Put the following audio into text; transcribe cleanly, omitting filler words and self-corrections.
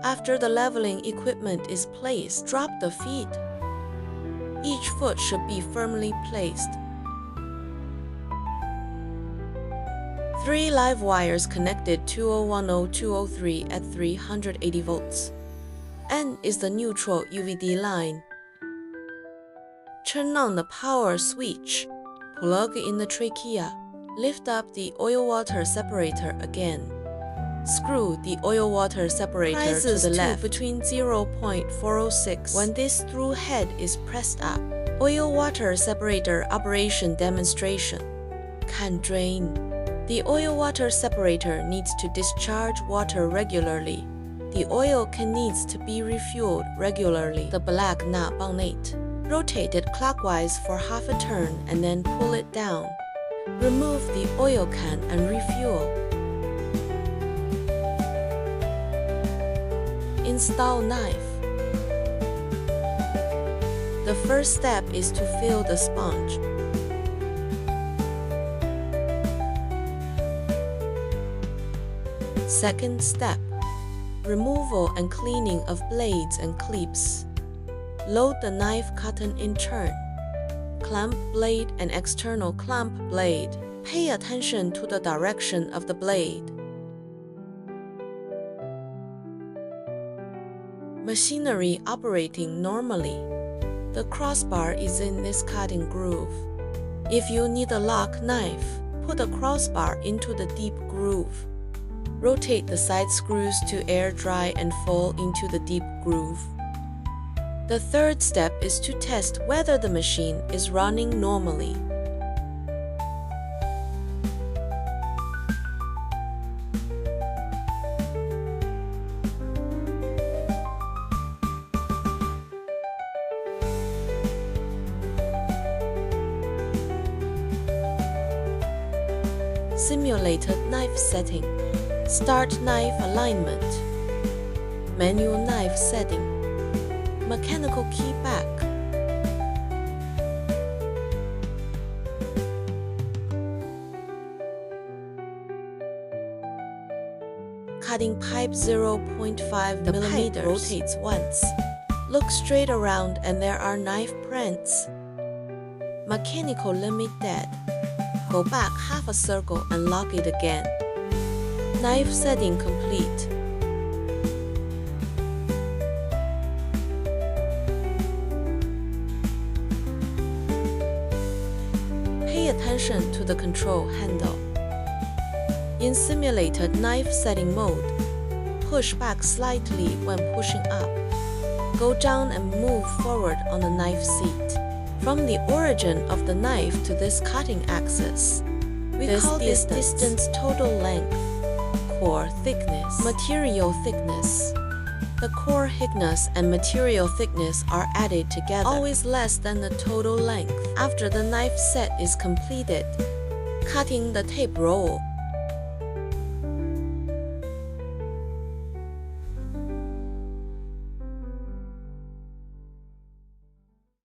After the leveling equipment is placed, drop the feet. Each foot should be firmly placed. 3 live wires connected 2010-203 at 380 volts. N is the neutral UVD line. Turn on the power switch. Plug in the trachea. Lift up the oil-water separator again. Screw the oil-water separator to the left between 0.406 when this through head is pressed up. Oil-water separator operation demonstration. Can drain. The oil-water separator needs to discharge water regularly. The oil can needs to be refueled regularly. The black knob on it. Rotate it clockwise for half a turn and then pull it down. Remove the oil can and refuel. Install knife. The first step is to fill the sponge. Second step, removal and cleaning of blades and clips. Load the knife cotton in turn. Clamp blade and external clamp blade. Pay attention to the direction of the blade. Machinery operating normally. The crossbar is in this cutting groove. If you need a lock knife, put the crossbar into the deep groove. Rotate the side screws to air dry and fall into the deep groove. The third step is to test whether the machine is running normally. Simulated knife setting. Start knife alignment. Manual knife setting. Mechanical key back. Cutting pipe 0.5 the millimeters. Pipe rotates once. Look straight around and there are knife prints. Mechanical limit dead. Go back half a circle and lock it again. Knife setting complete. Pay attention to the control handle. In simulated knife setting mode, push back slightly when pushing up. Go down and move forward on the knife seat. From the origin of the knife to this cutting axis, we call this distance total length. Core thickness, material thickness. The core thickness and material thickness are added together, always less than the total length. After the knife set is completed, cutting the tape roll.